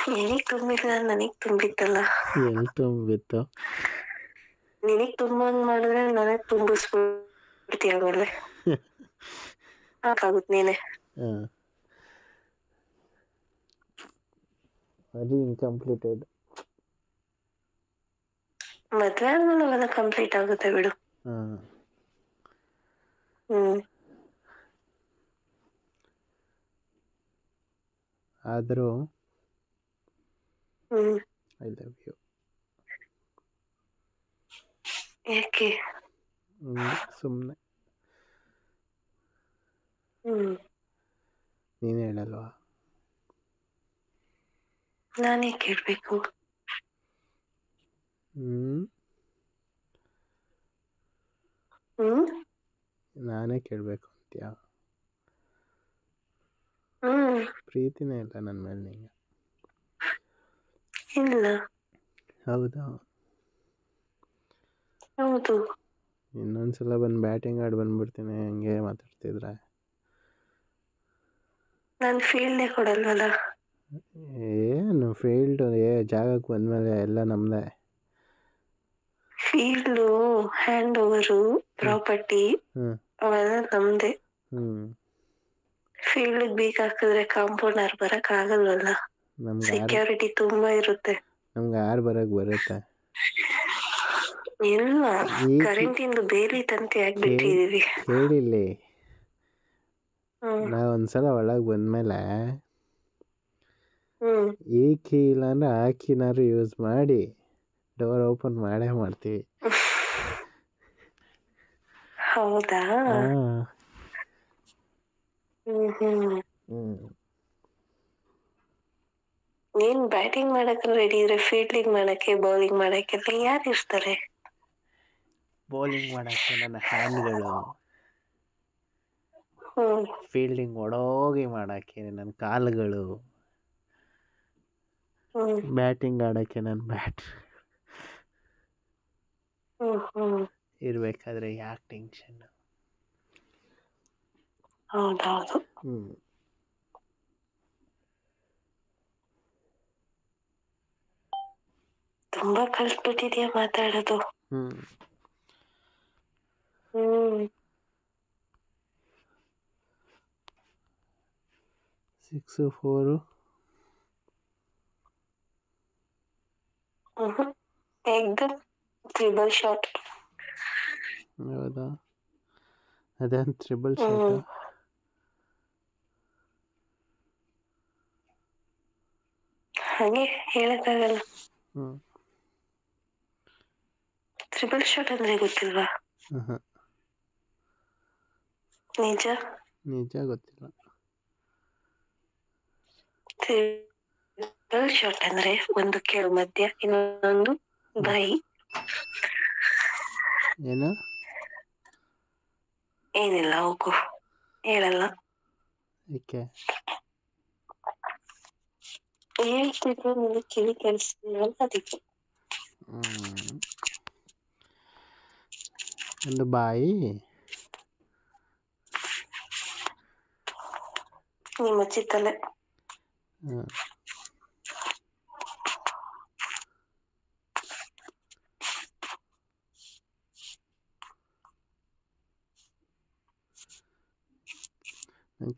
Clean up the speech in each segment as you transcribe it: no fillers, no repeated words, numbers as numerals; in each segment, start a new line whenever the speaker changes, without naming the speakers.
ನಿನಗ್ ತುಂಬಿಲ್ಲ, ನನಗ್ ತುಂಬಿತ್ತಲ್ಲ.
ಎಲ್ಲಿ ತುಂಬಿತ್ತು?
ನಿನಗ್ ತುಂಬಂಗ್ ಮಾಡಿದ್ರೆ ನನಗ್ ತುಂಬಿಸ್ಬಿಡ್ತೀಯ ಆಮೇಲೆ. ಹಾಕಾಗುತ್ತೆ ನೀನೆ.
ಅದು ಇನ್ಕಂಪ್ಲೀಟೆಡ್.
ಮದ್ವೆ ಆದ್ಮೇಲೆ ಅವೆಲ್ಲ ಕಂಪ್ಲೀಟ್ ಆಗುತ್ತೆ ಬಿಡು.
ಆದರೂ ಐ ಲವ್ ಯು.
ಯಾಕೆ?
ಸುಮ್ಮನೆ. ನೀನು ಹೇಳಲ್ವಾ?
ನಾನೇ ಕೇಳ್ಬೇಕು.
ನಾನೇ ಕೇಳಬೇಕು ಅಂತೀಯ? ಪ್ರೀತಿನೇ ಇಲ್ಲ ನನ್ನ ಮೇಲೆ ನಿಂಗೆ.
ಇಲ್ಲ.
ಹೌದಾ?
ಹೌದು.
ಇನ್ನೊಂದ್ಸಲ ಬಂದು ಬ್ಯಾಟಿಂಗ್ ಆಡಿ ಬಂದ್ಬಿಡ್ತೀನಿ ಹಂಗೆ ಮಾತಾಡ್ತಿದ್ರೆ.
ನಾನು ಫೀಲ್ಡೇ ಕೊಡಲ್ವಲ್ಲ.
ಏನು ಫೀಲ್ಡು? ಜಾಗಕ್ಕೆ ಬಂದಮೇಲೆ ಎಲ್ಲ ನಮ್ಮದೇ.
ಫೀಲ್ಡು, ಹ್ಯಾಂಡ್ ಓವರು, ಪ್ರಾಪರ್ಟಿ ಅವೆಲ್ಲ ನಮ್ದೇ. ಫೀಲ್ಡ್ ಬೀಗ ಹಾಕಿದ್ರೆ ಕಾಂಪೌಂಡರ್ ಬರಕ್ ಆಗಲ್ವಲ್ಲ. ಸೆಕ್ಯೂರಿಟಿ ತುಂಬಾ ಇರುತ್ತೆ.
ನಮ್ಗೆ ಯಾರು ಬರುತ್ತೆ?
ಇಲ್ಲ, ಕರೆಂಟಿಂದು ಬೇಲಿ ತಂತಿ ಆಗ್ಬಿಟ್ಟಿದೀವಿ.
ಕೇಳಿಲ್ಲಿ, ನಾ ಒಂದ್ಸಲ ಒಳಗೆ ಬಂದ್ಮೇಲೆ ಈ ಕೀ ಇಲ್ಲಾಂದ್ರೆ ಆ ಕೀನಾರು ಯೂಸ್ ಮಾಡಿ ಡೋರ್ ಓಪನ್ ಮಾಡೇ ಮಾಡ್ತೀವಿ.
ಹೌದಾ? ನೀನ್ ಬ್ಯಾಟಿಂಗ್ ಮಾಡಕ್ ರೆಡಿ ಇದ್ರೆ ಫೀಲ್ಡಿಂಗ್ ಮಾಡಕ್ಕೆ, ಬೌಲಿಂಗ್ ಮಾಡಕ್ಕೆ ಯಾರು ಇರ್ತಾರೆ?
ಬೌಲಿಂಗ್ ಮಾಡಕ್ಕೆ ನನ್ನ ಹ್ಯಾಂಡ್ಗಳು, ಫೀಲ್ಡಿಂಗ್ ಒಡೋಗಿ ಮಾಡಕ್ಕೆ ನನ್ನ ಕಾಲುಗಳು, ಬ್ಯಾಟಿಂಗ್ ಆಡಕ್ಕೆ ನನ್ನ ಬ್ಯಾಟ್. ಇರ್ಬೇಕಾದ್ರೆ ಯಾಕೆ ಟೆನ್ಷನ್?
ಹೌದೌದು. ತುಂಬಾ ಕಲ್ತ್ಬಿಟ್ಟಿದ್ಯಾ ಮಾತಾಡೋದು.
6 4
ಏಕ್ದಮ್ ತ್ರಿಬಲ್ ಶಾಟ್.
ಹೌದಾ? ಅದೇನು ತ್ರಿಬಲ್ ಶಾಟ್?
ಹಾಗೆ ಹೇಳಕ್ಕಾಗಲ್ಲ. ತ್ರಿಬಲ್ ಶಾಟ್ ಅಂದ್ರೆ ಗೊತ್ತಿಲ್ವಾ?
ನಿಜ ಗೊತ್ತಿಲ್ಲ.
ತ್ರಿಬಲ್ ಶಾಟ್ ಅಂದ್ರೆ ಒಂದು ಕೆಳ ಮಧ್ಯ, ಇನ್ನೊಂದು ಬಾಯಿ.
ಏನು?
ಏನಿಲ್ಲ, ಹೋಗು, ಹೇಳಲ್ಲ.
ಏಕೆ?
ಹೇಳ್ತಿದ್ರು ನಿನಗೆ ಕಿವಿ ಕೇಳಿಸ್ತಿಲ್ಲ, ಅದಕ್ಕೆ.
ಒಂದು ಬಾಯಿ
ನಿಮ್ಮ ಚಿತ್ತಲೆ.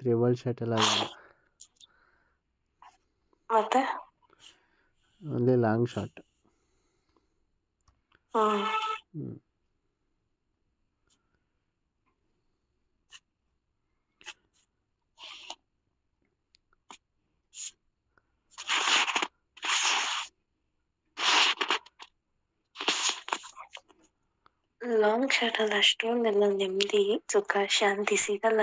ತ್ರಿಬಲ್ ಶಾಟ್ ಎಲ್ಲ
ಮತ್ತೆ
only long shot.
Long shot ಅಲ್ಲಿ ಅಷ್ಟೊಂದೆಲ್ಲ ನೆಮ್ಮದಿ, ಸುಖ, ಶಾಂತಿ ಸಿಗಲ್ಲ.